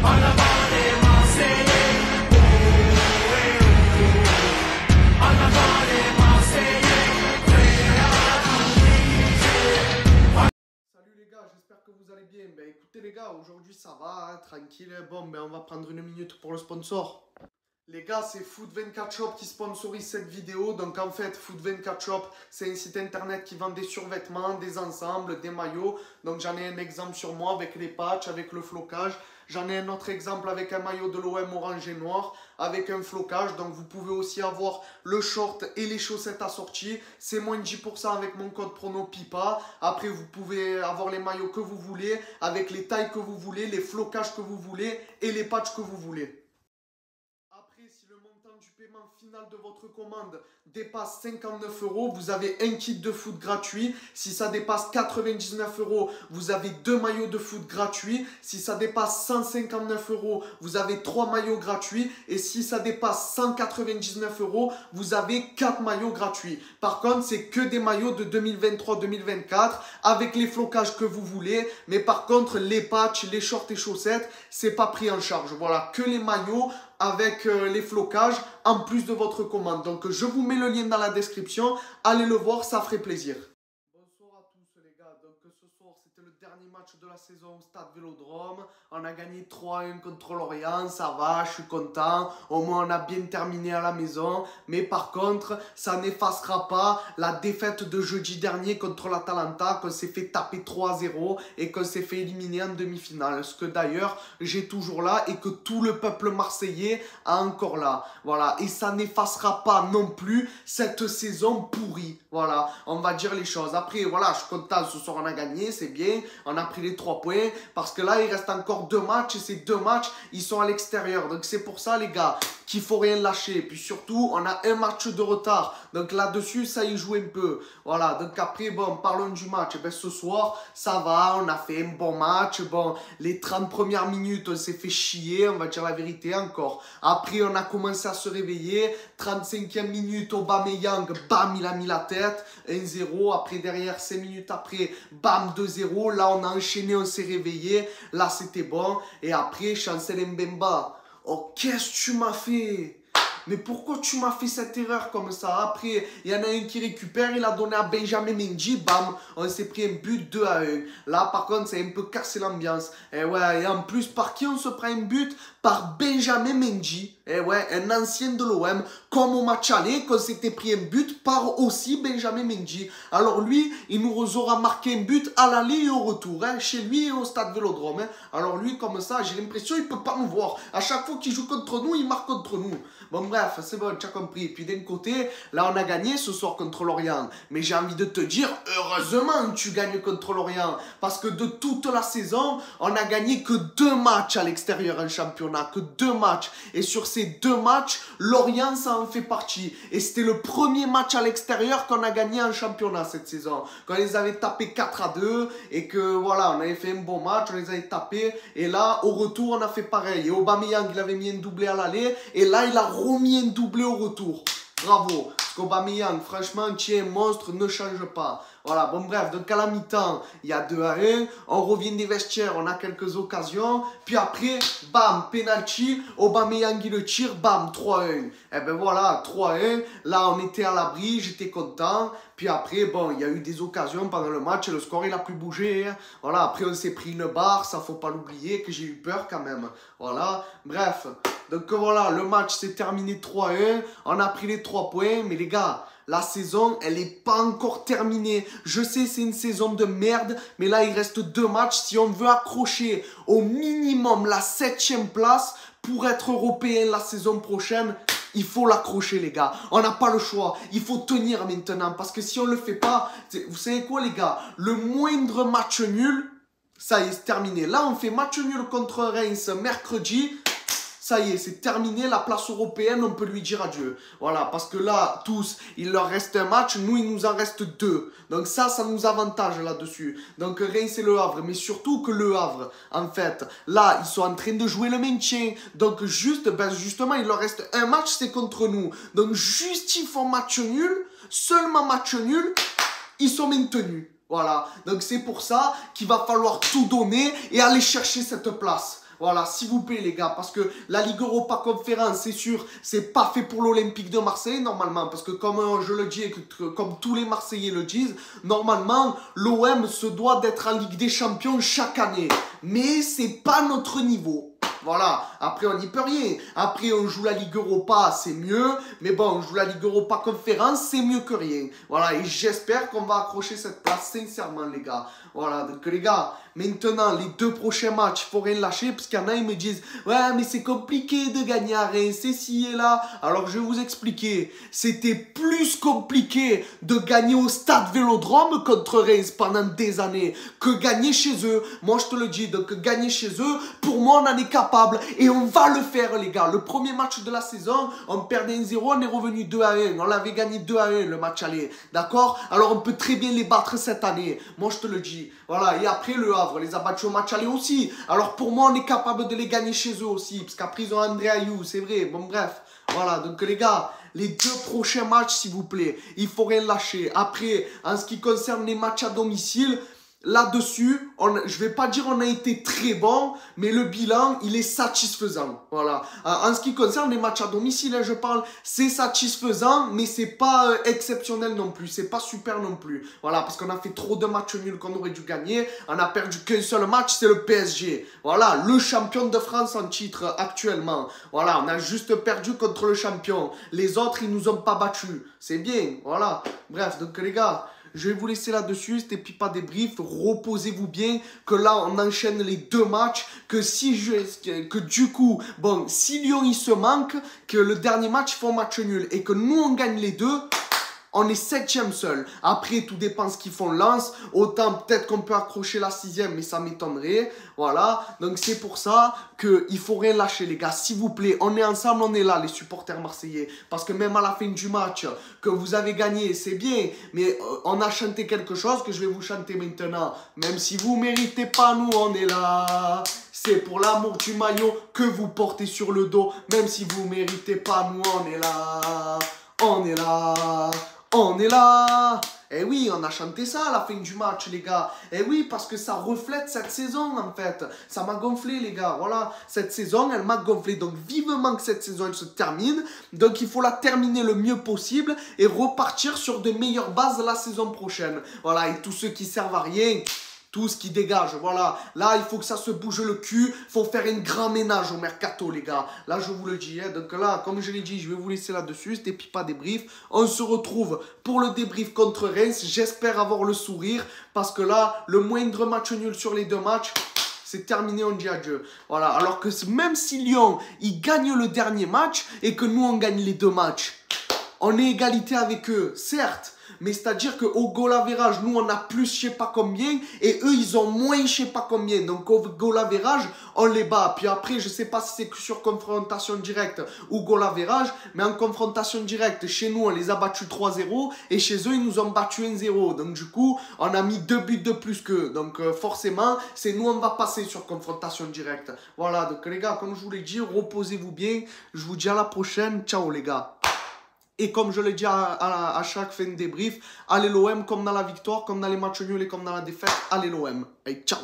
En avant les Marseillais, oh, eh, oh. En avant les Marseillais, prêts à tout briser. Salut les gars, j'espère que vous allez bien. Ben écoutez les gars, aujourd'hui ça va, hein, tranquille. Bon, ben on va prendre une minute pour le sponsor. Les gars, c'est Foot24 Shop qui sponsorise cette vidéo. Donc en fait, Foot24 Shop, c'est un site internet qui vend des survêtements, des ensembles, des maillots. Donc j'en ai un exemple sur moi avec les patchs, avec le flocage. J'en ai un autre exemple avec un maillot de l'OM orange et noir, avec un flocage. Donc vous pouvez aussi avoir le short et les chaussettes assorties. C'est moins de 10% avec mon code promo PIPA. Après, vous pouvez avoir les maillots que vous voulez, avec les tailles que vous voulez, les flocages que vous voulez et les patchs que vous voulez. Après, si le montant du paiement final de votre commande dépasse 59 €, vous avez un kit de foot gratuit. Si ça dépasse 99 €, vous avez 2 maillots de foot gratuits. Si ça dépasse 159 €, vous avez 3 maillots gratuits. Et si ça dépasse 199 €, vous avez 4 maillots gratuits. Par contre, c'est que des maillots de 2023-2024 avec les flocages que vous voulez. Mais par contre, les patchs, les shorts et chaussettes, c'est pas pris en charge. Voilà, que les maillots avec les flocages en plus de votre commande. Donc je vous mets le lien dans la description, allez le voir, ça ferait plaisir. Bonsoir à tous les gars, donc ce soir c'était le dernier match de la saison au Stade Vélodrome. On a gagné 3-1 contre Lorient, ça va, je suis content. Au moins on a bien terminé à la maison. Mais par contre, ça n'effacera pas la défaite de jeudi dernier contre l'Atalanta, qu'on s'est fait taper 3-0 et qu'on s'est fait éliminer en demi-finale. Ce que d'ailleurs j'ai toujours là et que tout le peuple marseillais a encore là. Voilà, et ça n'effacera pas non plus cette saison pourrie. Voilà, on va dire les choses. Après, voilà, je suis content, ce soir on a gagné, c'est bien. On a pris les 3 points parce que là, il reste encore 2 matchs et ces 2 matchs, ils sont à l'extérieur. Donc c'est pour ça, les gars, qu'il faut rien lâcher. Puis surtout, on a un match de retard. Donc là-dessus, ça y joue un peu. Voilà, donc après, bon, parlons du match. Ben, ce soir, ça va, on a fait un bon match. Bon, les 30 premières minutes, on s'est fait chier, on va dire la vérité encore. Après, on a commencé à se réveiller. 35e minute, Aubameyang, bam, il a mis la tête. 1-0. Après, derrière, 5 minutes après, bam, 2-0. Là, on a enchaîné, on s'est réveillé. Là, c'était bon. Et après, Chancel Mbemba. Oh, qu'est-ce que tu m'as fait? Mais pourquoi tu m'as fait cette erreur comme ça? Après, il y en a un qui récupère, il a donné à Benjamin Mendy, bam, on s'est pris un but 2-1. Là, par contre, c'est un peu cassé l'ambiance. Et ouais, et en plus, par qui on se prend un but? Par Benjamin Mendy. Et ouais, un ancien de l'OM, comme au match aller, qu'on s'était pris un but par aussi Benjamin Mendy. Alors lui, il nous aura marqué un but à l'aller et au retour, hein, chez lui et au Stade Vélodrome. Hein. Alors lui, comme ça, j'ai l'impression qu'il ne peut pas nous voir. À chaque fois qu'il joue contre nous, il marque contre nous. Bon bref, c'est bon, tu as compris. Et puis d'un côté, là on a gagné ce soir contre Lorient. Mais j'ai envie de te dire, heureusement tu gagnes contre Lorient. Parce que de toute la saison, on a gagné que 2 matchs à l'extérieur en championnat. Que 2 matchs. Et sur ces 2 matchs, Lorient ça en fait partie. Et c'était le premier match à l'extérieur qu'on a gagné en championnat cette saison. Quand ils les avait tapés 4-2 et que voilà, on avait fait un bon match, on les avait tapés. Et là, au retour, on a fait pareil. Et Aubameyang, il avait mis un doublé à l'aller. Et là, il a remis un doublé au retour. Bravo. Parce qu'Aubameyang, franchement, tu es un monstre, ne change pas. Voilà, bon bref, donc à la mi-temps, il y a 2-1. On revient des vestiaires, on a quelques occasions. Puis après, bam, penalty. Aubameyang, il le tire, bam, 3-1. Et ben voilà, 3-1. Là, on était à l'abri, j'étais content. Puis après, bon, il y a eu des occasions pendant le match. Le score, il a plus bougé. Hein. Voilà, après, on s'est pris une barre. Ça, faut pas l'oublier, que j'ai eu peur quand même. Voilà, bref. Donc voilà, le match s'est terminé 3-1. On a pris les 3 points. Mais les gars, la saison, elle n'est pas encore terminée. Je sais, c'est une saison de merde. Mais là, il reste 2 matchs. Si on veut accrocher au minimum la 7e place pour être européen la saison prochaine, il faut l'accrocher, les gars. On n'a pas le choix. Il faut tenir maintenant. Parce que si on ne le fait pas, vous savez quoi, les gars? Le moindre match nul, ça y est, c'est terminé. Là, on fait match nul contre Reims mercredi. Ça y est, c'est terminé, la place européenne, on peut lui dire adieu. Voilà, parce que là, tous, il leur reste un match, nous, il nous en reste 2. Donc ça nous avantage là-dessus. Donc Reims et Le Havre, mais surtout que Le Havre, en fait, là, ils sont en train de jouer le maintien. Donc justement, il leur reste un match, c'est contre nous. Donc juste, ils font match nul, seulement match nul, ils sont maintenus. Voilà, donc c'est pour ça qu'il va falloir tout donner et aller chercher cette place. Voilà, s'il vous plaît les gars, parce que la Ligue Europa Conférence, c'est sûr, c'est pas fait pour l'Olympique de Marseille normalement, parce que comme je le dis et comme tous les Marseillais le disent, normalement l'OM se doit d'être en Ligue des Champions chaque année, mais c'est pas notre niveau. Voilà, après on n'y peut rien. Après on joue la Ligue Europa, c'est mieux. Mais bon, on joue la Ligue Europa Conférence, c'est mieux que rien. Voilà, et j'espère qu'on va accrocher cette place, sincèrement les gars. Voilà, donc les gars, maintenant les 2 prochains matchs, il faut rien lâcher. Parce qu'il y en a, ils me disent, ouais mais c'est compliqué de gagner à Reims, c'est ci et là. Alors je vais vous expliquer, c'était plus compliqué de gagner au stade Vélodrome contre Reims pendant des années que gagner chez eux. Moi je te le dis, donc gagner chez eux, pour moi on en est capable. Et on va le faire les gars. Le premier match de la saison, on perdait 1-0, on est revenu 2-1. On l'avait gagné 2-1 le match aller. D'accord? Alors on peut très bien les battre cette année. Moi je te le dis. Voilà, et après le Havre les a battus au match aller aussi. Alors pour moi on est capable de les gagner chez eux aussi. Parce qu'après ils ont André Ayou, c'est vrai. Bon bref. Voilà, donc les gars, les 2 prochains matchs s'il vous plaît, il faut rien lâcher. Après, en ce qui concerne les matchs à domicile, là-dessus, je vais pas dire on a été très bon, mais le bilan, il est satisfaisant. Voilà. En ce qui concerne les matchs à domicile, hein, je parle, c'est satisfaisant, mais c'est pas exceptionnel non plus. C'est pas super non plus. Voilà, parce qu'on a fait trop de matchs nuls qu'on aurait dû gagner. On a perdu qu'un seul match, c'est le PSG. Voilà, le champion de France en titre actuellement. Voilà, on a juste perdu contre le champion. Les autres, ils nous ont pas battus. C'est bien, voilà. Bref, donc les gars... Je vais vous laisser là-dessus, c'était Pipa Débrief, reposez-vous bien, que là on enchaîne les 2 matchs, que du coup, bon, si Lyon il se manque, que le dernier match il faut un match nul, et que nous on gagne les 2, on est 7e seul. Après, tout dépend ce qu'ils font Lens. Autant peut-être qu'on peut accrocher la 6e, mais ça m'étonnerait. Voilà. Donc c'est pour ça qu'il faut rien lâcher, les gars. S'il vous plaît, on est ensemble, on est là, les supporters marseillais. Parce que même à la fin du match, que vous avez gagné, c'est bien. Mais on a chanté quelque chose que je vais vous chanter maintenant. Même si vous méritez pas, nous on est là. C'est pour l'amour du maillot que vous portez sur le dos. Même si vous méritez pas, nous on est là. On est là. On est là. Eh oui, on a chanté ça à la fin du match, les gars. Eh oui, parce que ça reflète cette saison, en fait. Ça m'a gonflé, les gars. Voilà, cette saison, elle m'a gonflé. Donc, vivement que cette saison, elle se termine. Donc, il faut la terminer le mieux possible et repartir sur de meilleures bases la saison prochaine. Voilà, et tous ceux qui servent à rien... Tout ce qui dégage, voilà. Là, il faut que ça se bouge le cul. Il faut faire un grand ménage au mercato, les gars. Là, je vous le dis. Hein. Donc là, comme je l'ai dit, je vais vous laisser là-dessus. C'était Pipa Débrief. On se retrouve pour le débrief contre Reims. J'espère avoir le sourire. Parce que là, le moindre match nul sur les 2 matchs... C'est terminé, on dit adieu. Voilà, alors que même si Lyon, il gagne le dernier match et que nous, on gagne les 2 matchs, on est égalité avec eux, certes. Mais c'est-à-dire qu'au goal average, nous, on a plus je sais pas combien et eux, ils ont moins je sais pas combien. Donc, au goal average, on les bat. Puis après, je sais pas si c'est sur confrontation directe ou goal average, mais en confrontation directe, chez nous, on les a battus 3-0 et chez eux, ils nous ont battus 1-0. Donc, du coup, on a mis 2 buts de plus qu'eux. Donc, forcément, c'est nous, on va passer sur confrontation directe. Voilà, donc les gars, comme je vous l'ai dit, reposez-vous bien. Je vous dis à la prochaine. Ciao, les gars. Et comme je l'ai dit à chaque fin de débrief, allez l'OM comme dans la victoire, comme dans les matchs nuls et comme dans la défaite, allez l'OM. Allez, ciao.